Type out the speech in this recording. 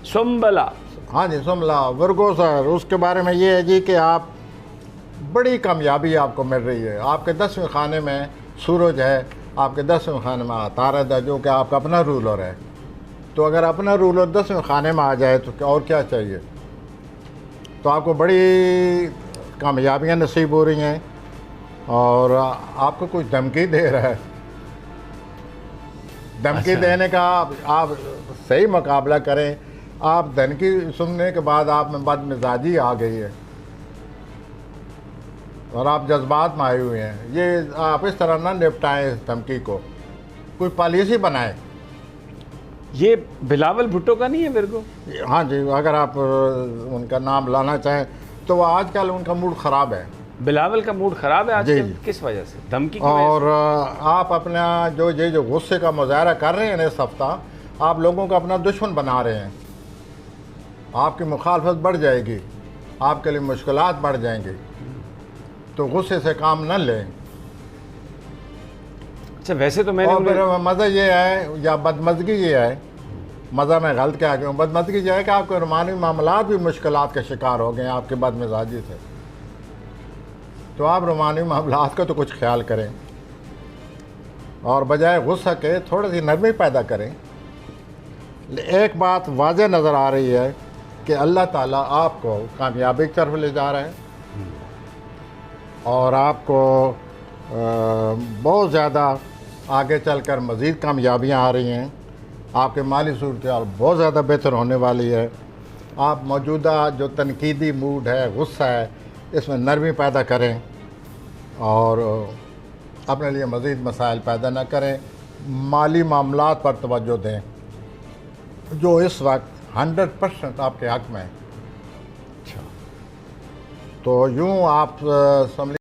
सुम्बला। हाँ जी, सुम्बला वर्गो सर, उसके बारे में ये है जी कि आप बड़ी कामयाबी आपको मिल रही है। आपके 10वें खाने में सूरज है, आपके 10वें खाने में तारद है, जो कि आपका अपना रूलर है। तो अगर अपना रूलर 10वें खाने में आ जाए तो और क्या चाहिए। तो आपको बड़ी कामयाबियाँ नसीब हो रही हैं और आपको कुछ धमकी दे रहा है। धमकी देने का आप सही मुकाबला करें। आप धमकी सुनने के बाद आप में बदमिजाजी आ गई है और आप जज्बात में आए हुए हैं। ये आप इस तरह ना निपटाएं इस धमकी को, कोई पॉलिसी बनाएं। ये बिलावल भुट्टो का नहीं है विर्गो? हाँ जी, अगर आप उनका नाम लाना चाहें तो वो आजकल उनका मूड ख़राब है। बिलावल का मूड ख़राब है आजकल? किस वजह से? धमकी की वजह और से? आप अपना जो गुस्से का मुजाहरा कर रहे हैं ना इस हफ्ता, आप लोगों को अपना दुश्मन बना रहे हैं। आपकी मुखालफत बढ़ जाएगी, आपके लिए मुश्किलात बढ़ जाएंगी। तो गुस्से से काम न लें। अच्छा, वैसे तो मैंने और फिर मज़ा ये है या बदमज़गी ये है, मज़ा में गलत क्या क्यों, बदमज़गी ये है कि आपके रूमानी मामलात भी मुश्किलात के शिकार हो गए हैं आपके बदमिजाजी से। तो आप रूमानी मामलात का तो कुछ ख्याल करें और बजाय गुस्सा के थोड़ी सी नरमी पैदा करें। एक बात वाज़ेह नज़र आ रही है कि अल्लाह ताला आपको कामयाबी की तरफ ले जा रहा है और आपको बहुत ज़्यादा आगे चलकर मज़ीद कामयाबियाँ आ रही हैं। आपके माली सूरत बहुत ज़्यादा बेहतर होने वाली है। आप मौजूदा जो तनकीदी मूड है, गुस्सा है, इसमें नरमी पैदा करें और अपने लिए मज़ीद मसाइल पैदा न करें। माली मामलात पर तवज्जो दें जो इस वक्त 100% आपके हक़ में है। अच्छा, तो यूँ आप समझ